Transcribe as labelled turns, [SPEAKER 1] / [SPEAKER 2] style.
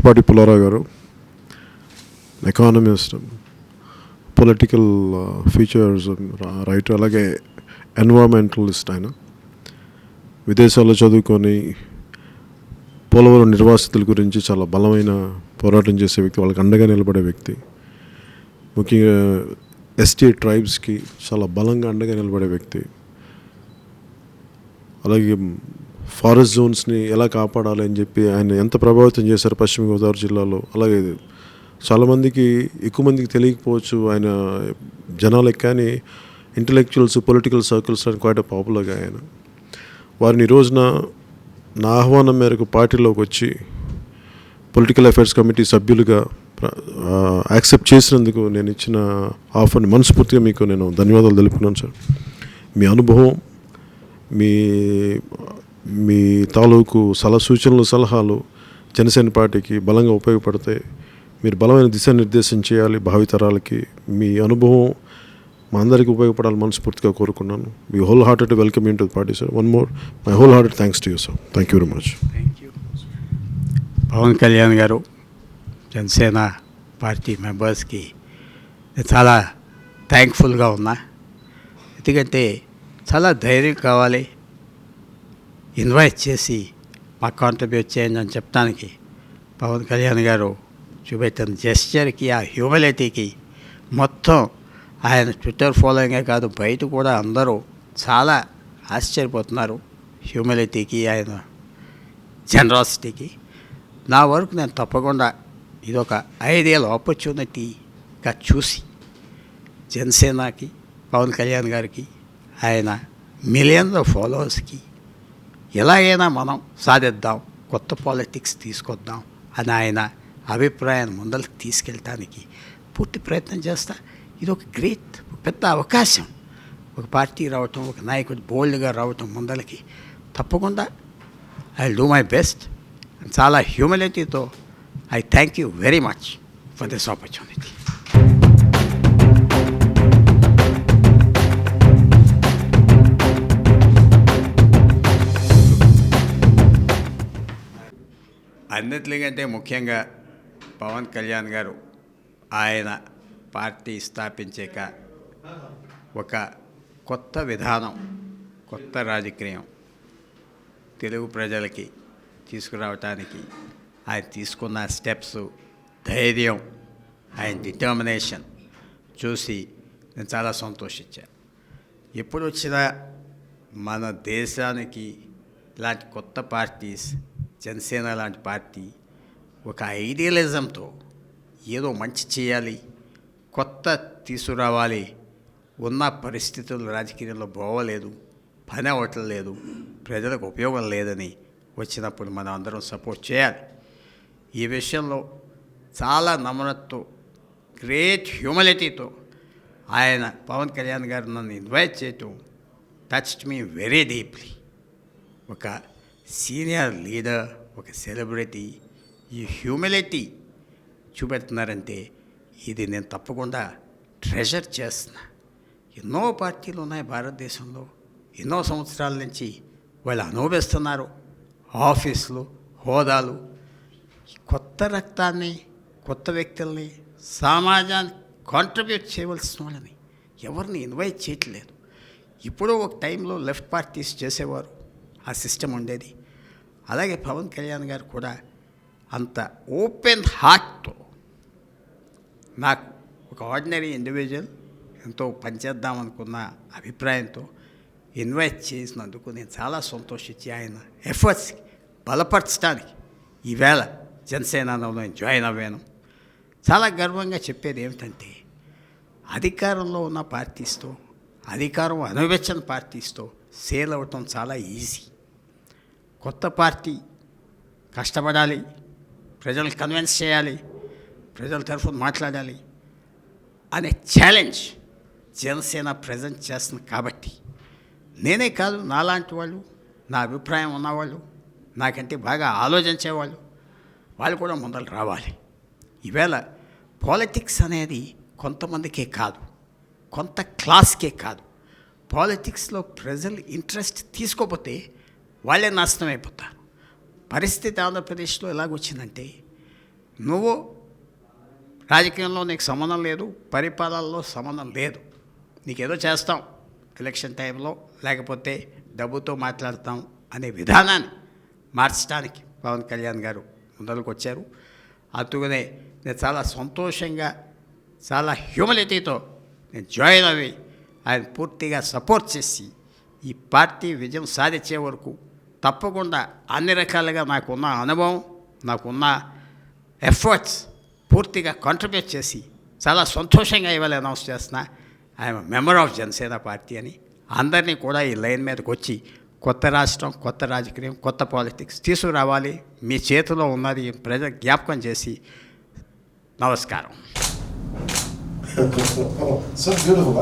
[SPEAKER 1] పులపాటి పుల్లారావు గారు, economist, political features writer, అలాగే ఎన్వైరాన్మెంటలిస్ట్. ఆయన విదేశాల్లో చదువుకొని పోలవరం నిర్వాసితుల గురించి చాలా బలమైన పోరాటం చేసే వ్యక్తి, వాళ్ళకి అండగా నిలబడే వ్యక్తి. ముఖ్యంగా ఎస్టీ ట్రైబ్స్కి చాలా బలంగా అండగా నిలబడే వ్యక్తి. అలాగే ఫారెస్ట్ జోన్స్ని ఎలా కాపాడాలి అని చెప్పి ఆయన ఎంత ప్రభావితం చేశారు పశ్చిమ గోదావరి జిల్లాలో. అలాగే చాలామందికి, ఎక్కువ మందికి తెలియకపోవచ్చు ఆయన జనాలకు, కానీ ఇంటలెక్చువల్స్, పొలిటికల్ సర్కిల్స్ అని క్వైట్ పాపులర్గా ఆయన. వారిని ఈ రోజున నా ఆహ్వానం మేరకు పార్టీలోకి వచ్చి పొలిటికల్ అఫైర్స్ కమిటీ సభ్యులుగా యాక్సెప్ట్ చేసినందుకు నేను ఇచ్చిన ఆఫర్ని మనస్ఫూర్తిగా మీకు నేను ధన్యవాదాలు తెలుపుతున్నాను సార్. మీ అనుభవం, మీ మీ తాలూకు సూచనలు, సలహాలు జనసేన పార్టీకి బలంగా ఉపయోగపడతాయి. మీరు బలమైన దిశానిర్దేశం చేయాలి భావితరాలకి. మీ అనుభవం మా అందరికీ ఉపయోగపడాలని మనస్ఫూర్తిగా కోరుకున్నాను. మీ whole hearted welcome in to the party sir. One more my whole hearted thanks to you sir. Thank you very much.
[SPEAKER 2] Thank you. Pawan Kalyan గారు, జనసేన పార్టీ మెంబర్స్కి నేను చాలా థ్యాంక్ఫుల్గా ఉన్నా. ఎందుకంటే చాలా ధైర్యం కావాలి. ఇన్వైట్ చేసి మాకు కాంట్రిబ్యూట్ చేయండి అని చెప్పడానికి పవన్ కళ్యాణ్ గారు చూపెట్టిన జెస్చర్కి, ఆ హ్యూమిలిటీకి మొత్తం ఆయన ట్విట్టర్ ఫాలోయింగే కాదు, బయట కూడా అందరూ చాలా ఆశ్చర్యపోతున్నారు హ్యూమిలిటీకి, ఆయన జనరాసిటీకి. నా వరకు నేను తప్పకుండా ఇదొక ఐడియల్ ఆపర్చునిటీగా చూసి జనసేనకి, పవన్ కళ్యాణ్ గారికి, ఆయన మిలియన్ల ఫాలోవర్స్కి ఎలాగైనా మనం సాధిద్దాం, కొత్త పాలిటిక్స్ తీసుకొద్దాం అని ఆయన అభిప్రాయాన్ని ముందరికి తీసుకెళ్ళటానికి పూర్తి ప్రయత్నం చేస్తా. ఇది ఒక గ్రేట్, పెద్ద అవకాశం. ఒక పార్టీ రావటం, ఒక నాయకుడు బోల్డ్గా రావటం ముందలకి. తప్పకుండా ఐ డూ మై బెస్ట్. చాలా హ్యూమిలిటీతో I thank you very much for this opportunity. అన్నిటికంటే ముఖ్యంగా పవన్ కళ్యాణ్ గారు ఆయన పార్టీ స్థాపించాక ఒక కొత్త విధానం, కొత్త రాజకీయం తెలుగు ప్రజలకి తీసుకురావటానికి ఆయన తీసుకున్న స్టెప్స్, ధైర్యం, ఆయన డిటర్మినేషన్ చూసి నేను చాలా సంతోషించాను. ఎప్పుడు వచ్చినా మన దేశానికి ఇలాంటి కొత్త పార్టీస్, జనసేన లాంటి పార్టీ ఒక ఐడియలిజంతో ఏదో మంచి చేయాలి, కొత్త తీసుకురావాలి, ఉన్న పరిస్థితులు రాజకీయంలో బాగోలేదు, పని అవ్వటం లేదు, ప్రజలకు ఉపయోగం లేదని వచ్చినప్పుడు మనం అందరం సపోర్ట్ చేయాలి. ఈ విషయంలో చాలా నమ్రతతో, గ్రేట్ హ్యూమిలిటీతో ఆయన పవన్ కళ్యాణ్ గారు నన్ను ఇన్వైట్ చేయటం టచ్డ్ మీ వెరీ డీప్లీ. ఒక సీనియర్ లీడర్, ఒక సెలబ్రిటీ ఈ హ్యూమిలిటీ చూపెడుతున్నారంటే ఇది నేను తప్పకుండా ట్రెజర్ చేస్తున్నా. ఎన్నో పార్టీలు ఉన్నాయి భారతదేశంలో, ఎన్నో సంవత్సరాల నుంచి వాళ్ళు అనుభవిస్తున్నారు ఆఫీసులు, హోదాలు. కొత్త రక్తాన్ని, కొత్త వ్యక్తుల్ని, సమాజానికి కాంట్రిబ్యూట్ చేయవలసిన వాళ్ళని ఎవరిని ఇన్వైట్ చేయట్లేదు. ఇప్పుడు ఒక టైంలో లెఫ్ట్ పార్టీస్ చేసేవారు, ఆ సిస్టమ్ ఉండేది. అలాగే పవన్ కళ్యాణ్ గారు కూడా అంత ఓపెన్ హార్ట్తో నాకు ఒక ఆర్డినరీ ఇండివిజువల్ ఎంతో పనిచేద్దామనుకున్న అభిప్రాయంతో ఇన్వైట్ చేసినందుకు నేను చాలా సంతోషించి ఆయన ఎఫర్ట్స్ బలపరచడానికి ఈవేళ జనసేనలో జాయిన్ అవ్వాను. చాలా గర్వంగా చెప్పేది ఏమిటంటే అధికారంలో ఉన్న పార్టీస్తో, అధికారం అనుభవించిన పార్టీస్తో సేల్ అవ్వటం చాలా ఈజీ. కొత్త పార్టీ కష్టపడాలి, ప్రజలు కన్విన్స్ చేయాలి, ప్రజల తరఫున మాట్లాడాలి అనే ఛాలెంజ్ జనసేన ప్రజెంట్ చేస్తుంది. కాబట్టి నేనే కాదు, నాలాంటి వాళ్ళు, నా అభిప్రాయం ఉన్నవాళ్ళు, నాకంటే బాగా ఆలోచించేవాళ్ళు, వాళ్ళు కూడా ముందలు రావాలి. ఈవేళ పాలిటిక్స్ అనేది కొంతమందికే కాదు, కొంత క్లాస్కే కాదు. పాలిటిక్స్లో ప్రజలు ఇంట్రెస్ట్ తీసుకోకపోతే వాళ్ళే నాశనం అయిపోతారు. పరిస్థితి ఆంధ్రప్రదేశ్లో ఎలాగొచ్చిందంటే నువ్వు రాజకీయంలో నీకు సంబంధం లేదు, పరిపాలనలో సంబంధం లేదు, నీకేదో చేస్తాం ఎలక్షన్ టైంలో, లేకపోతే డబ్బుతో మాట్లాడతాం అనే విధానాన్ని మార్చడానికి పవన్ కళ్యాణ్ గారు ముందరకు వచ్చారు. అందుకనే నేను చాలా సంతోషంగా, చాలా హ్యూమిలిటీతో నేను జాయిన్ అవి ఆయన పూర్తిగా సపోర్ట్ చేసి ఈ పార్టీ విజయం సాధించే వరకు తప్పకుండా అన్ని రకాలుగా నాకున్న అనుభవం, నాకున్న ఎఫర్ట్స్ పూర్తిగా కాంట్రిబ్యూట్ చేసి చాలా సంతోషంగా ఇవాళ అనౌన్స్ చేస్తున్నా I'm member of Janasena party అని. అందరినీ కూడా ఈ లైన్ మీదకి వచ్చి కొత్త రాష్ట్రం, కొత్త రాజకీయం, కొత్త పాలిటిక్స్ తీసుకురావాలి, మీ చేతిలో ఉన్నది ప్రజలు జ్ఞాపకం చేసి నమస్కారం.
[SPEAKER 3] So beautiful.